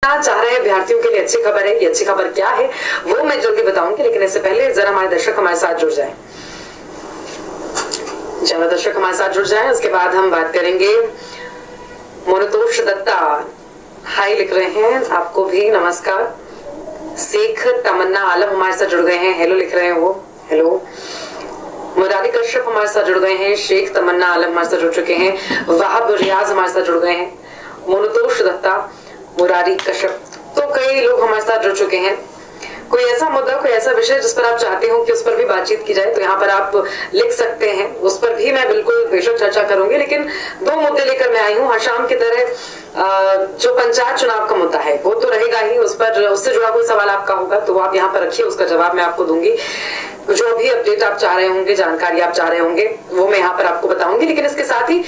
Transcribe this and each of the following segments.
चाह रहे अभ्यर्थियों के लिए अच्छी खबर है। ये अच्छी खबर क्या है वो मैं जल्दी बताऊंगी, लेकिन इससे पहले जरा हमारे दर्शक हमारे साथ जुड़ जाएं। चलो दर्शक हमारे साथ जुड़ जाएं, उसके बाद हम बात करेंगे। मोनतोष दत्ता हाई लिख रहे हैं, आपको भी नमस्कार। शेख तमन्ना आलम हमारे साथ जुड़ गए हैं, हेलो लिख रहे हैं वो, हेलो। मुरारी कश्यप हमारे साथ जुड़ गए हैं, शेख तमन्ना आलम हमारे साथ जुड़ चुके हैं, वहाब रियाज हमारे साथ जुड़ गए हैं, मोनतोष दत्ता, मुरारी कश्यप, तो कई लोग हमारे साथ जुड़ चुके हैं। कोई ऐसा मुद्दा, कोई ऐसा विषय जिस पर आप चाहते हो कि उस पर भी बातचीत की जाए तो यहाँ पर आप लिख सकते हैं, उस पर भी मैं बिल्कुल बेशक चर्चा करूंगी। लेकिन दो मुद्दे लेकर मैं आई हूँ। हर शाम की तरह जो पंचायत चुनाव का मुद्दा है वो तो रहेगा ही, उस पर उससे जुड़ा कोई सवाल आपका होगा तो वो आप यहाँ पर रखिए, उसका जवाब मैं आपको दूंगी। जो भी अपडेट आप चाह रहे होंगे, जानकारी आप चाह रहे होंगे, वो मैं यहाँ पर आपको बताऊंगी। लेकिन इसके साथ ही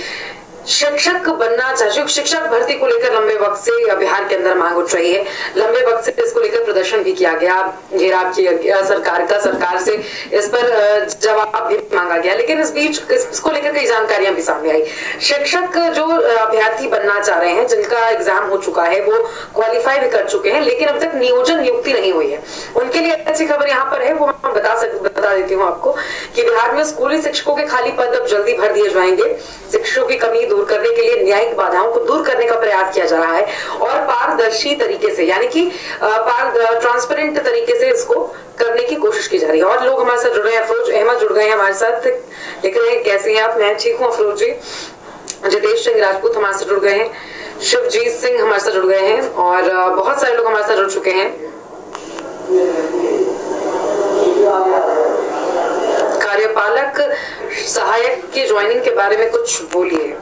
शिक्षक बनना चाहिए, शिक्षक भर्ती को लेकर लंबे वक्त से बिहार के अंदर मांग उठ रही है। लंबे वक्त से इसको लेकर प्रदर्शन भी किया गया, घेराव किया गया सरकार से इस पर जवाब भी मांगा गया। लेकिन इस बीच इसको लेकर कई जानकारियां भी सामने आई। शिक्षक जो अभ्यर्थी बनना चाह रहे हैं, जिनका एग्जाम हो चुका है, वो क्वालिफाई भी कर चुके हैं, लेकिन अब तक नियुक्ति नहीं हुई है। उनके लिए अच्छी खबर यहाँ पर है, वो मैं बता देती हूँ आपको कि बिहार में स्कूली शिक्षकों के खाली पद अब जल्दी भर दिए जाएंगे। शिक्षकों की कमी दूर करने के लिए न्यायिक बाधाओं को दूर करने का प्रयास किया जा रहा है और पारदर्शी तरीके से, यानी कि ट्रांसपेरेंट तरीके से इसको करने की कोशिश की जा रही है। और लोग हमारे साथ जुड़ रहे हैं, अफरोज अहमद जुड़ गए हैं हमारे साथ, लिख रहे हैं कैसे हैं आप? मैं ठीक हूँ अफरोज जी। जितेश सिंह राजपूत हमारे साथ जुड़ गए हैं, शिवजीत सिंह हमारे साथ जुड़ गए हैं और बहुत सारे लोग हमारे साथ जुड़ चुके हैं। कार्यपालक सहायक की ज्वाइनिंग के बारे में कुछ बोलिए।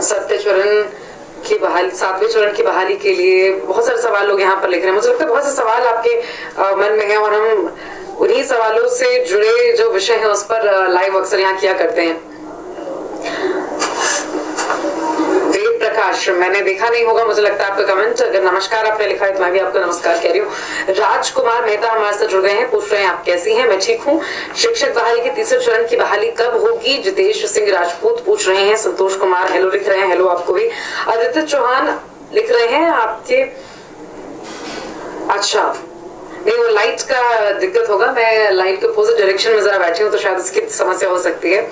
सातवें चरण की बहाली के लिए बहुत सारे सवाल लोग यहाँ पर लिख रहे हैं। मुझे लगता है बहुत से सवाल आपके मन में हैं और हम उन्हीं सवालों से जुड़े जो विषय हैं उस पर लाइव अक्सर यहाँ किया करते हैं। प्रकाश, मैंने देखा नहीं होगा मुझे लगता है आपका कमेंट, अगर नमस्कार आपने लिखा है तो मैं भी आपको नमस्कार कह रही हूँ। राजकुमार मेहता हमारे साथ जुड़ गए हैं, पूछ रहे हैं आप कैसी हैं? मैं ठीक हूँ। शिक्षक बहाली के तीसरे चरण की बहाली कब होगी? जितेश सिंह राजपूत पूछ रहे हैं। संतोष कुमार हेलो लिख रहे हैं, हेलो आपको भी। आदित्य चौहान लिख रहे हैं आपके, अच्छा नहीं वो लाइट का दिक्कत होगा, मैं लाइट के अपोजिट डायरेक्शन में जरा बैठी हूँ तो शायद इसकी समस्या हो सकती है।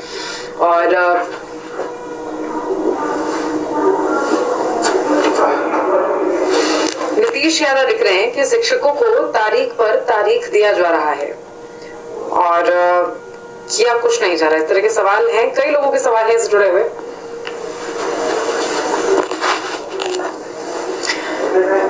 और नीतीश यादव लिख रहे हैं कि शिक्षकों को तारीख पर तारीख दिया जा रहा है और किया कुछ नहीं जा रहा है। इस तरह के सवाल हैं, कई लोगों के सवाल हैं इससे जुड़े हुए।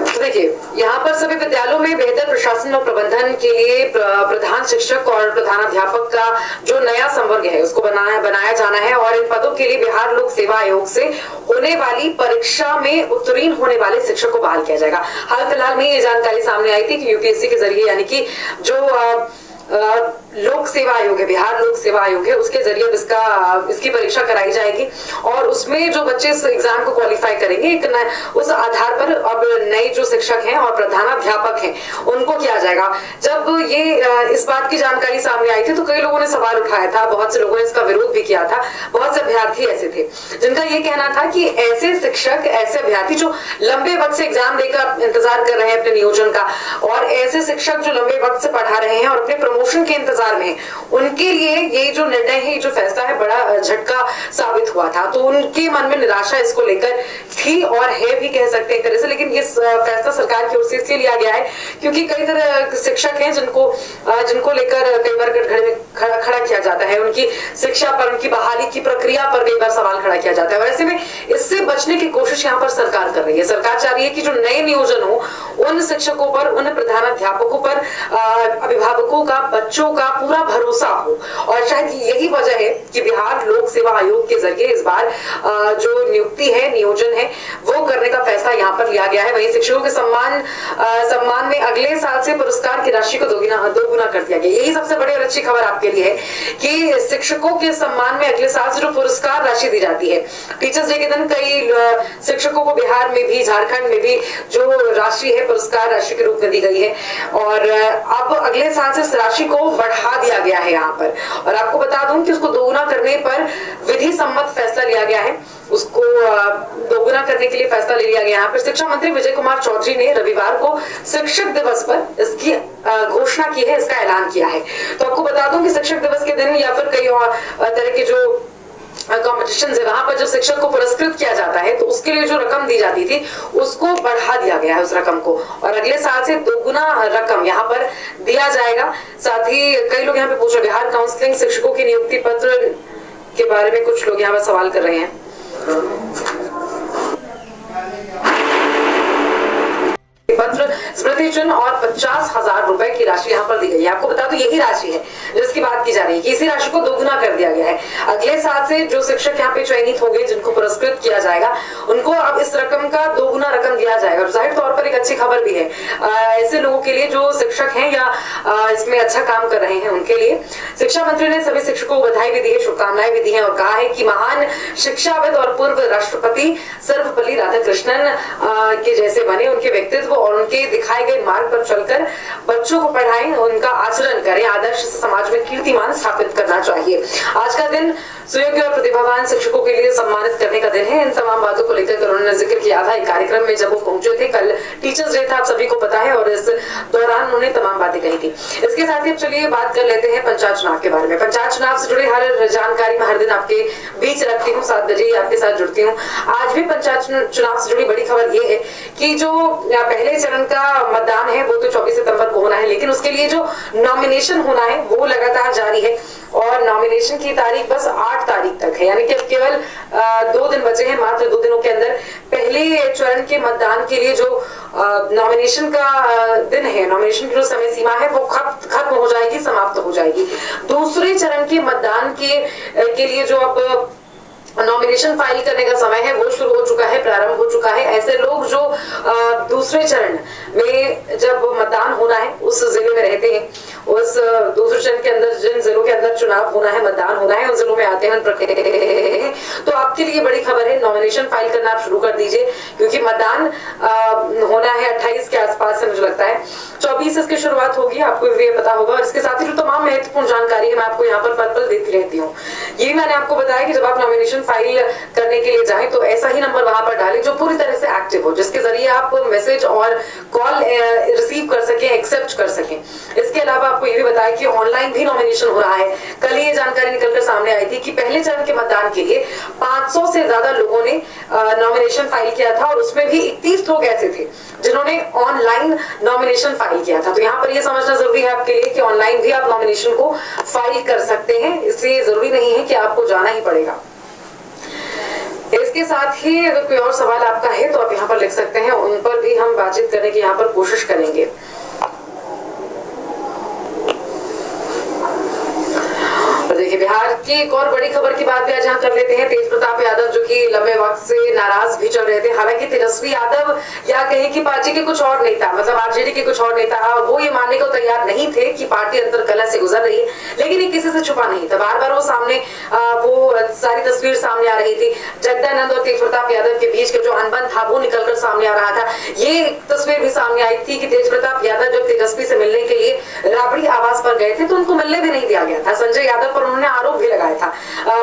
तो देखिए यहाँ पर सभी विद्यालयों में बेहतर प्रशासन और प्रबंधन के लिए प्रधान शिक्षक और प्रधानाध्यापक का जो नया संवर्ग है उसको बनाया जाना है और इन पदों के लिए बिहार लोक सेवा आयोग से होने वाली परीक्षा में उत्तीर्ण होने वाले शिक्षक को बहाल किया जाएगा। हाल फिलहाल में ये जानकारी सामने आई थी कि यूपीएससी के जरिए, यानी कि जो लोक सेवा आयोग है, बिहार लोक सेवा आयोग है, उसके जरिए इसकी परीक्षा कराई जाएगी और उसमें जो बच्चे इस एग्जाम को क्वालिफाई करेंगे उस आधार पर अब नए जो शिक्षक हैं और प्रधानाध्यापक हैं उनको किया जाएगा। जब ये इस बात की जानकारी सामने आई थी तो कई लोगों ने सवाल उठाया था, बहुत से लोगों ने इसका विरोध भी किया था। बहुत से अभ्यर्थी ऐसे थे जिनका ये कहना था कि ऐसे शिक्षक, ऐसे अभ्यर्थी जो लंबे वक्त से एग्जाम देकर इंतजार कर रहे हैं अपने नियोजन का, और ऐसे शिक्षक जो लंबे वक्त से पढ़ा रहे हैं और अपने प्रमोशन के इंतजार में, उनके लिए ये जो निर्णय है, ये जो फैसला है, बड़ा झटका साबित हुआ था। तो उनके मन में निराशा इसको लेकर थी और है भी कह सकते हैं एक तरह से। लेकिन ये फैसला सरकार की ओर से इसलिए लिया गया है क्योंकि कई तरह शिक्षक हैं जिनको लेकर कई बार कटघरे में खड़ा किया जाता है, उनकी शिक्षा पर, उनकी बहाली की प्रक्रिया पर कई बार सवाल खड़ा किया जाता है। वैसे में इससे बचने की कोशिश यहाँ पर सरकार कर रही है। सरकार चाह रही है कि जो नए नियोजन हो उन शिक्षकों पर, उन प्रधानाध्यापकों पर अभिभावकों का, बच्चों का पूरा भरोसा हो। और शायद यही वजह है कि बिहार लोक सेवा आयोग के जरिए इस बार जो नियुक्ति है, नियोजन है, वो करने का फैसला यहाँ पर लिया गया है। वहीं शिक्षकों के सम्मान में अगले साल से पुरस्कार की राशि को दोगुना कर दिया गया। यही सबसे बड़ी और अच्छी खबर आपके लिए है कि शिक्षकों के सम्मान में अगले साल से जो पुरस्कार राशि दी जाती है, टीचर्स डे के दिन कई शिक्षकों को बिहार में भी, झारखंड में भी जो राशि है पुरस्कार राशि के रूप में दी गई है और अब अगले साल से इस राशि को बढ़ा दिया गया है यहाँ पर। और आपको बता दूं कि उसको दोगुना करने पर विधि सम्मत फैसला फैसला लिया गया है उसको दोगुना करने के लिए फैसला ले लिया गया। यहाँ पर शिक्षा मंत्री विजय कुमार चौधरी ने रविवार को शिक्षक दिवस पर इसकी घोषणा की है, इसका ऐलान किया है। तो आपको बता दूं कि शिक्षक दिवस के दिन या फिर कई और तरह के जो कॉम्पिटिशन है वहां पर जब शिक्षक को पुरस्कृत किया जाता है तो उसके लिए जो रकम दी जाती थी उसको बढ़ा दिया गया है उस रकम को, और अगले साल से दोगुना रकम यहाँ पर दिया जाएगा। साथ ही कई लोग यहाँ पे पूछ रहे बिहार काउंसलिंग शिक्षकों के नियुक्ति पत्र के बारे में कुछ लोग यहाँ पर सवाल कर रहे हैं। पत्र स्मृति चिन्ह और 50,000 रुपए की राशि यहाँ पर दी गई है। आपको बता दो यही राशि है जिसकी बात की जा रही है कि इसी राशि को दोगुना कर दिया गया है। अगले साल से जो शिक्षक यहाँ पे चयनित होंगे जिनको पुरस्कृत किया जाएगा उनको अब इस रकम का दोगुना रकम दिया जाएगा। और जाहिर तौर पर एक अच्छी खबर भी है ऐसे लोगों के लिए जो शिक्षक हैं या इसमें अच्छा काम कर रहे हैं उनके लिए। शिक्षा मंत्री ने सभी शिक्षकों को बधाई भी दी है, शुभकामनाएं भी दी है और कहा है कि महान शिक्षाविद और पूर्व राष्ट्रपति सर्वपल्ली राधाकृष्णन के जैसे बने, उनके व्यक्तित्व और उनके दिखाए गए मार्ग पर चलकर बच्चों को पढ़ाएं, उनका आचरण करें, आदर्श से समाज में कीर्तिमान स्थापित करना चाहिए। आज का दिन सुयोग्य और प्रतिभावान शिक्षकों के लिए सम्मानित करने का दिन है। इन तमाम बातों को लेकर उन्होंने जिक्र किया था एक कार्यक्रम में जब वो पहुंचे थे। कल टीचर्स डे था, आप सभी को पता है, और इस दौरान उन्होंने तमाम बातें कही थी। इसके साथ ही अब चलिए बात कर लेते हैं पंचायत चुनाव के बारे में। पंचायत चुनाव से जुड़े हर जानकारी मैं हर दिन आपके बीच रखती हूँ, 7 बजे आपके साथ जुड़ती हूँ। आज भी पंचायत चुनाव से जुड़ी बड़ी खबर ये है कि जो पहले चरण का मतदान है वो तो 24 सितंबर को होना है, लेकिन उसके लिए जो नॉमिनेशन होना है वो लगातार जारी है और नॉमिनेशन की तारीख बस 8 तारीख तक है, यानी कि अब केवल 2 दिन बचे हैं। मात्र 2 दिनों के अंदर पहले चरण के मतदान के लिए जो नॉमिनेशन का दिन है, नॉमिनेशन की जो समय सीमा है वो खत्म हो जाएगी, समाप्त हो जाएगी। दूसरे चरण के मतदान के लिए जो अब नॉमिनेशन फाइल करने का समय है वो शुरू हो चुका है, प्रारंभ हो चुका है। ऐसे लोग जो दूसरे चरण में जब मतदान होना है उस जिले में रहते हैं, उस दूसरे चरण के अंदर जिन जिलों के अंदर चुनाव होना है, मतदान होना है, उन जिलों में आते हैं तो आपके लिए बड़ी खबर है, नॉमिनेशन फाइल करना आप शुरू कर दीजिए क्योंकि मतदान होना है 28 के आसपास से, मुझे लगता है 24 इसकी शुरुआत होगी, आपको ये पता होगा। और इसके साथ ही जो तमाम महत्वपूर्ण जानकारी है मैं आपको यहाँ पर पल देती रहती हूँ। ये मैंने आपको बताया कि जब आप नॉमिनेशन फाइल करने के लिए जाएं तो ऐसा ही नंबर वहां पर डालें जो पूरी तरह से एक्टिव हो, जिसके जरिए आप मैसेज और कॉल रिसीव कर सकें, एक्सेप्ट कर सकें। इसके अलावा आपको ये भी बताया कि ऑनलाइन भी नॉमिनेशन हो रहा है। कल ये जानकारी निकलकर सामने आई थी कि पहले चरण के मतदान के लिए 500 से ज्यादा लोगों ने नॉमिनेशन फाइल किया था और उसमें भी 31 लोग ऐसे थे जिन्होंने ऑनलाइन नॉमिनेशन फाइल किया था। तो यहाँ पर ये समझना जरूरी है आपके लिए कि ऑनलाइन भी आप नॉमिनेशन को फाइल कर सकते हैं, इसलिए जरूरी नहीं है कि आपको जाना ही पड़ेगा। इसके साथ ही अगर कोई और सवाल आपका है तो आप यहाँ पर लिख सकते हैं, उन पर भी हम बातचीत करने की यहाँ पर कोशिश करेंगे। देखिए बिहार की एक और बड़ी खबर की बात भी आज यहाँ कर लेते हैं। तेज प्रताप यादव जो कि लंबे वक्त से नाराज भी चल रहे थे, हालांकि तेजस्वी यादव या कहीं की पार्टी के कुछ और नेता, मतलब आरजेडी के कुछ और नेता, वो ये मानने को तैयार नहीं थे कि पार्टी अंतर कलह से गुजर रही है, लेकिन ये किसी से छुपा नहीं था। बार बार वो सामने वो सारी तस्वीर सामने आ रही थी। जगदानंद और तेज प्रताप यादव के बीच का जो अनबन था वो निकलकर सामने आ रहा था। ये तस्वीर भी सामने आई थी कि तेज प्रताप यादव जब तेजस्वी से मिलने के लिए राबड़ी आवास पर गए थे तो उनको मिलने भी नहीं दिया गया था। संजय यादव पर उन्होंने आरोप भी लगाया था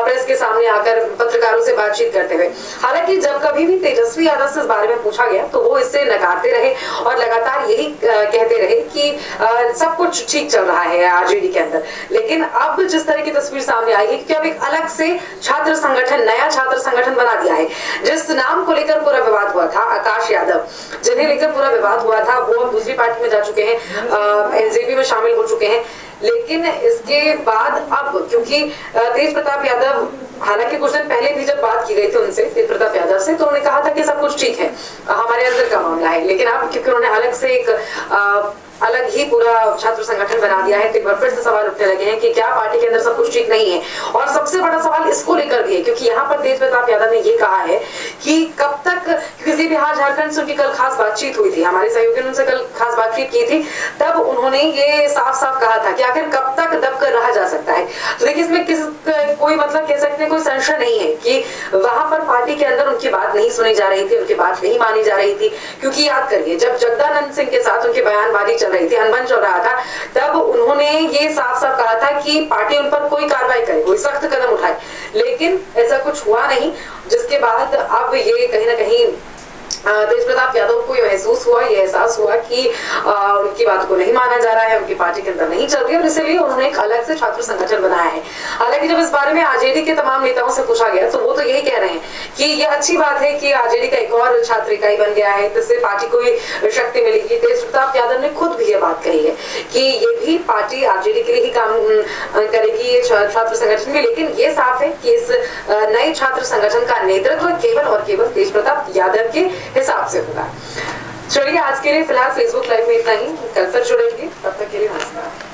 प्रेस के सामने आकर पत्रकारों से बातचीत करते हुए। हालांकि जब कभी भी तेजस्वी यादव से इस बारे में पूछा गया तो वो इससे नकारते रहे और लगातार यही कहते रहे कि सब कुछ ठीक चल रहा है आरजेडी के अंदर। लेकिन अब जिस तरह की तस्वीर सामने आई है कि अब एक अलग से छात्र संगठन, नया छात्र संगठन बना दिया है। जिस नाम को लेकर पूरा विवाद हुआ था, आकाश यादव, जिन्हें लेकर पूरा विवाद हुआ था, वो अब दूसरी पार्टी में जा चुके हैं, एलजेपी में शामिल हो चुके हैं। लेकिन इसके बाद अब क्योंकि तेज प्रताप यादव, हालांकि कुछ दिन पहले भी जब बात की गई थी उनसे, तेज प्रताप यादव से, तो उन्होंने कहा था कि सब कुछ ठीक है, हमारे अंदर का मामला है। लेकिन अब क्योंकि उन्होंने अलग से एक अलग ही पूरा छात्र संगठन बना दिया है तो एक बार फिर से सवाल उठने लगे हैं कि क्या पार्टी के अंदर सब कुछ ठीक नहीं है। और सबसे बड़ा सवाल इसको लेकर भी है क्योंकि यहाँ पर तेज प्रताप यादव ने ये कहा है कि कब तक, किसी बिहार झारखंड से उनकी कल खास बातचीत हुई थी, हमारे सहयोगी ने उनसे कल खास बातचीत की थी, तब उन्होंने ये साफ साफ कहा था कि आखिर कब तक दब कर रहा जा सकता है। तो देखिए इसमें कोई मतलब कह सकते हैं कोई संशय नहीं है कि वहां पर पार्टी के अंदर उनकी बात नहीं सुनी जा रही थी, उनकी बात नहीं मानी जा रही थी। क्योंकि याद करिए जब जगदानंद सिंह के साथ उनकी बयानबाजी चल रही थी, अनबन चल रहा था, तब उन्होंने ये साफ साफ कहा था कि पार्टी उन पर कोई कार्रवाई करे, कोई सख्त कदम उठाए, लेकिन ऐसा कुछ हुआ नहीं, जिसके बाद अब ये कहीं ना कहीं तेज प्रताप यादव को ये महसूस हुआ, ये एहसास हुआ कि उनकी बात को नहीं माना जा रहा है, उनकी पार्टी के अंदर नहीं चल रही है, और इसलिए उन्होंने एक अलग से छात्र संगठन बनाया है। हालांकि जब इस बारे में आरजेडी के तमाम नेताओं से पूछा गया तो वो तो यही कह रहे हैं कि ये अच्छी बात है कि आरजेडी का एक और छात्र इकाई बन गया है, जिससे पार्टी को शक्ति मिलेगी। तेज प्रताप यादव ने खुद भी ये बात कही है कि ये भी पार्टी आरजेडी के लिए ही काम करेगी छात्र संगठन में, लेकिन ये साफ है कि इस नए छात्र संगठन का नेतृत्व केवल और केवल तेज प्रताप यादव के हिसाब से होगा। चलिए आज के लिए फिलहाल फेसबुक लाइव में इतना ही, कल फिर जुड़ेंगे, तब तक के लिए नमस्कार।